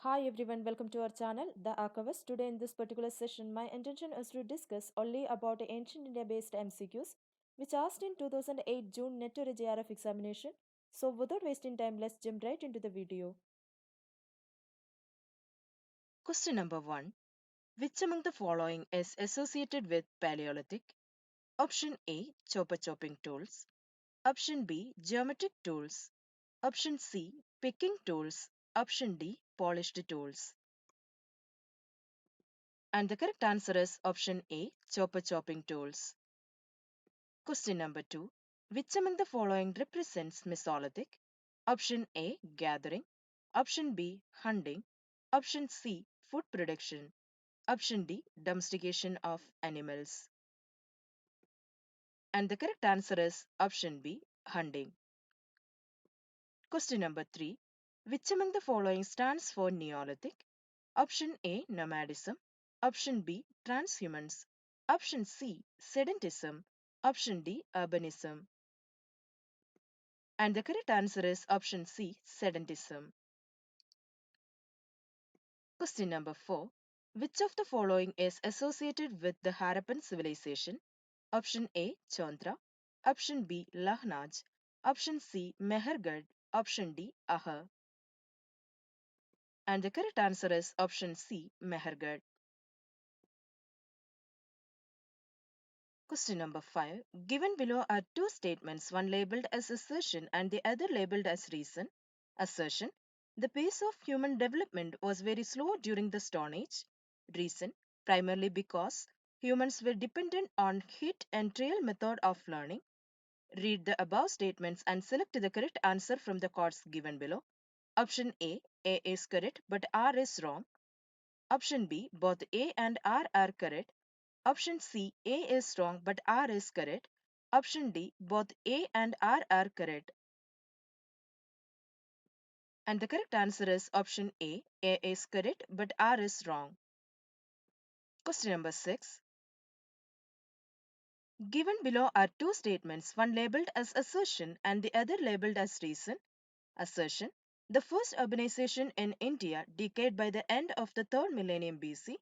Hi everyone, welcome to our channel, The Archivist. Today in this particular session, my intention is to discuss only about ancient India-based MCQs, which asked in 2008 June NET to JRF examination. So without wasting time, let's jump right into the video. Question number 1. Which among the following is associated with Paleolithic? Option A. Chopper chopping tools. Option B. Geometric tools. Option C. Picking tools. Option D. Polished tools. And the correct answer is option A. Chopper chopping tools. Question number 2. Which among the following represents Mesolithic? Option A. Gathering. Option B. Hunting. Option C. Food production. Option D. Domestication of animals. And the correct answer is option B. Hunting. Question number 3. Which among the following stands for Neolithic? Option A. Nomadism. Option B. Transhumance. Option C. Sedentism. Option D. Urbanism. And the correct answer is option C. Sedentism. Question number 4. Which of the following is associated with the Harappan civilization? Option A. Chandra. Option B. Lahnaj. Option C. Mehergarh. Option D. Ahar. And the correct answer is option C. Mehergarh. Question number 5. Given below are two statements, one labeled as assertion and the other labeled as reason. Assertion: the pace of human development was very slow during the Stone Age. Reason: primarily because humans were dependent on hit and trail method of learning. Read the above statements and select the correct answer from the cards given below. Option A is correct but R is wrong. Option B, both A and R are correct. Option C, A is wrong but R is correct. Option D, both A and R are correct. And the correct answer is option A is correct but R is wrong. Question number 6. Given below are two statements, one labeled as assertion and the other labeled as reason. Assertion: the first urbanization in India decayed by the end of the third millennium BC.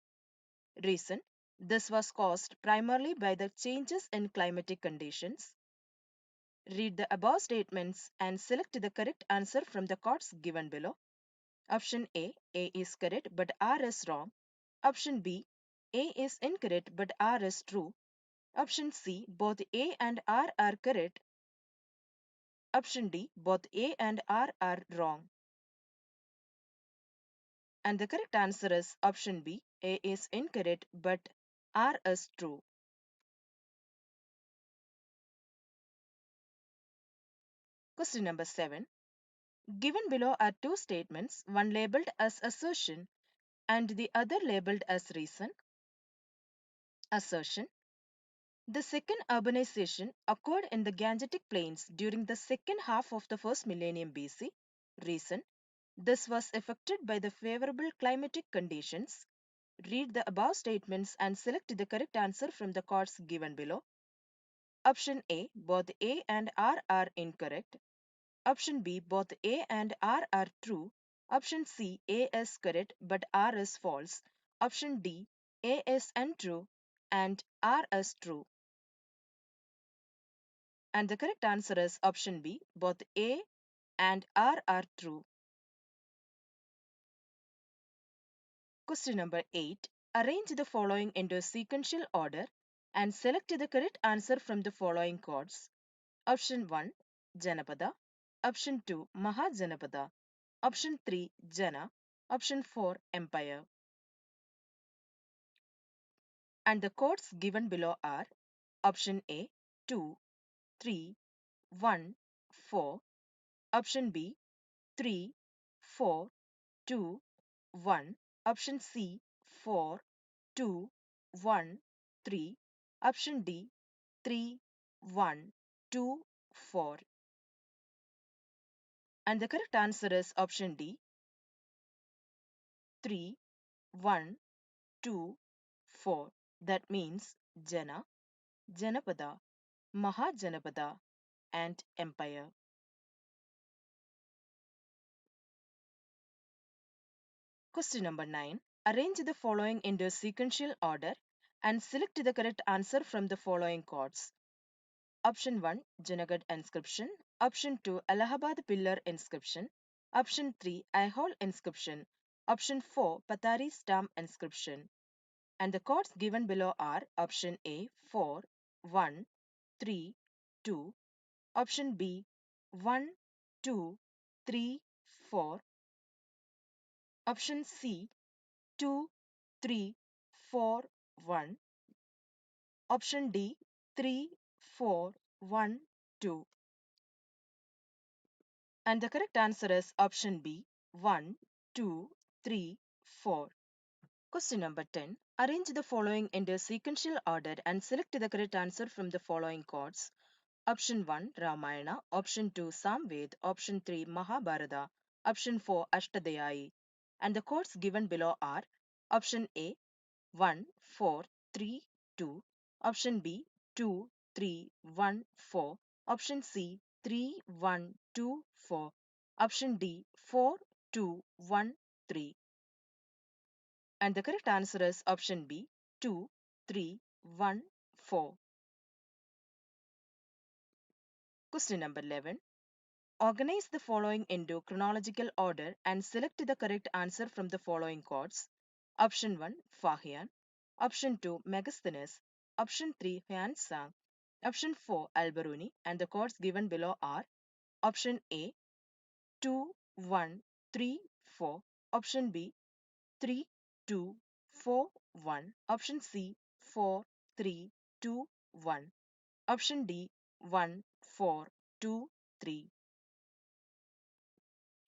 Reason: this was caused primarily by the changes in climatic conditions. Read the above statements and select the correct answer from the cards given below. Option A is correct but R is wrong. Option B, A is incorrect but R is true. Option C, both A and R are correct. Option D, both A and R are wrong. And the correct answer is option B, A is incorrect but R is true. Question number 7. Given below are two statements, one labeled as assertion and the other labeled as reason. Assertion: the second urbanization occurred in the Gangetic Plains during the second half of the first millennium BC. Reason: this was affected by the favorable climatic conditions. Read the above statements and select the correct answer from the cards given below. Option A, both A and R are incorrect. Option B, both A and R are true. Option C, A is correct but R is false. Option D, A is untrue and R is true. And the correct answer is option B, both A and R are true. Question number 8. Arrange the following into a sequential order and select the correct answer from the following chords. Option 1, Janapada. Option 2, Mahajanapada. Option 3, Jana. Option 4, Empire. And the codes given below are option A 2, 3, 1, 4, option B 3, 4, 2, 1, option C 4, 2, 1, 3, option D 3, 1, 2, 4. And the correct answer is option D 3, 1, 2, 4. That means Jana, Janapada, Mahajanapada, and Empire. Question number 9. Arrange the following into sequential order and select the correct answer from the following chords. Option 1, Junagadh inscription. Option 2, Allahabad pillar inscription. Option 3, Aihole inscription. Option 4, Patari stamp inscription. And the chords given below are option A 4, 1, 3, 2, option B 1, 2, 3, 4, option C 2, 3, 4, 1, option D 3, 4, 1, 2. And the correct answer is option B 1, 2, 3, 4. Question number 10. Arrange the following into sequential order and select the correct answer from the following chords. Option 1 Ramayana, Option 2 Samved, Option 3 Mahabharata, Option 4 Ashtadhyayi. And the chords given below are Option A 1, 4, 3, 2, Option B 2, 3, 1, 4, Option C 3, 1, 2, 4, Option D 4, 2, 1, 3. And the correct answer is option B 2, 3, 1, 4. Question number 11. Organize the following into chronological order and select the correct answer from the following chords. Option 1 Fahian, Option 2 Megasthenes, Option 3 Hyansang, Option 4 Alberuni, and the chords given below are Option A 2, 1, 3, 4, Option B 3, 2, 4, 1, Option C 4, 3, 2, 1, Option D 1, 4, 2, 3.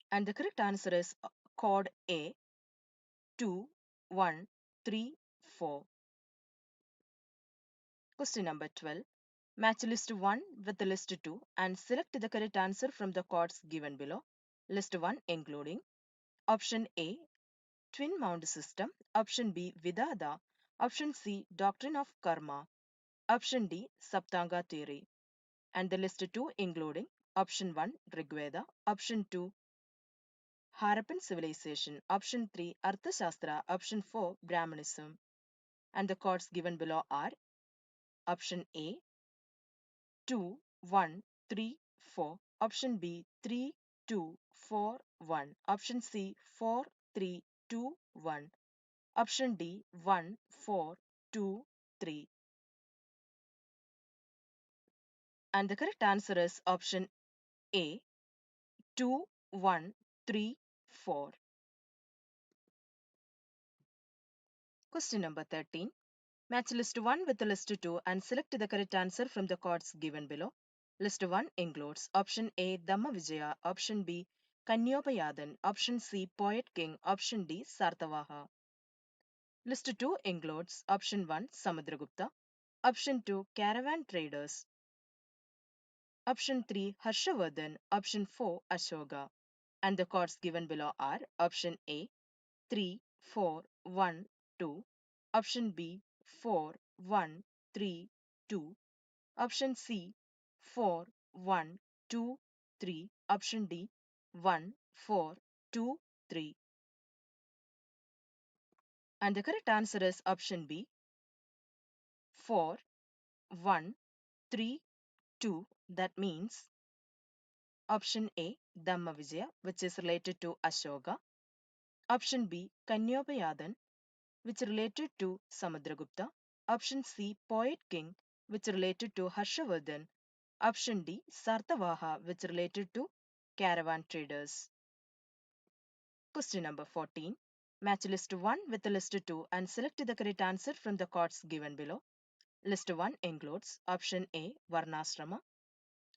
And the correct answer is chord A 2, 1, 3, 4. Question number 12. Match list 1 with the list 2 and select the correct answer from the chords given below. List 1 including option A twin mound system, option B Vidada, option C doctrine of karma, option D Saptanga theory. And the list 2 including option 1 Rigveda, option 2 Harappan civilization, option 3 Arthashastra, option 4 Brahmanism. And the chords given below are option A 2, 1, 3, 4, option B 3, 2, 4, 1, option C 4, 3, 2, 1, option D 1, 4, 2, 3. And the correct answer is option A 2, 1, 3, 4. Question number 13. Match list 1 with the list 2 and select the correct answer from the chords given below. List 1 includes option A Dhammavijaya, option B Kanyopayadan, option C Poet King, option D Sartavaha. List 2 includes option 1 Samudragupta, option 2 Caravan Traders, option 3 Harshavardhan, option 4 Ashoka. And the chords given below are option A 3, 4, 1, 2, option B 4, 1, 3, 2, option C 4, 1, 2, 3, option D 1, 4, 2, 3. And the correct answer is option B 4, 1, 3, 2. That means option A Dhammavijaya, which is related to Ashoka, option B Kanyopayadan, which related to Samudragupta, option C Poet King, which related to Harshavardhan, option D Sartavaha, which related to caravan traders. Question number 14. Match list 1 with the list 2 and select the correct answer from the chords given below. List 1 includes option A Varnashrama,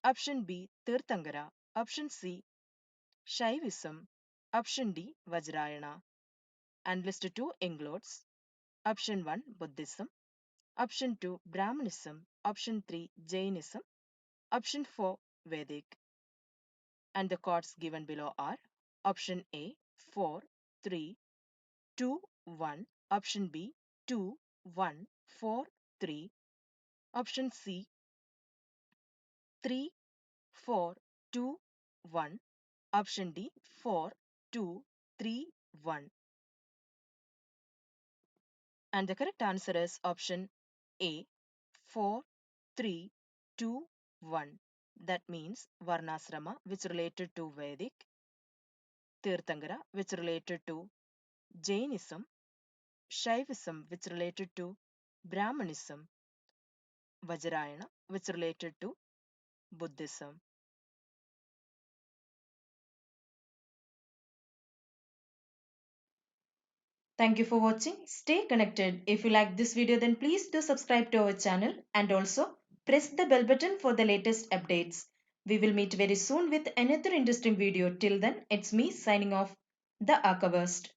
option B Tirthangara, option C Shaivism, option D Vajrayana. And list 2 includes option 1 Buddhism, option 2 Brahmanism, option 3 Jainism, option 4 Vedic. And the chords given below are option A 4, 3, 2, 1, option B 2, 1, 4, 3, option C 3, 4, 2, 1, option D 4, 2, 3, 1. And the correct answer is option A, 4, 3, 2, 1. That means Varnasrama, which related to Vedic, Tirthankara, which related to Jainism, Shaivism, which related to Brahmanism, Vajrayana, which related to Buddhism. Thank you for watching. Stay connected. If you like this video, then please do subscribe to our channel and also press the bell button for the latest updates. We will meet very soon with another interesting video. Till then, it's me signing off, the Archivist.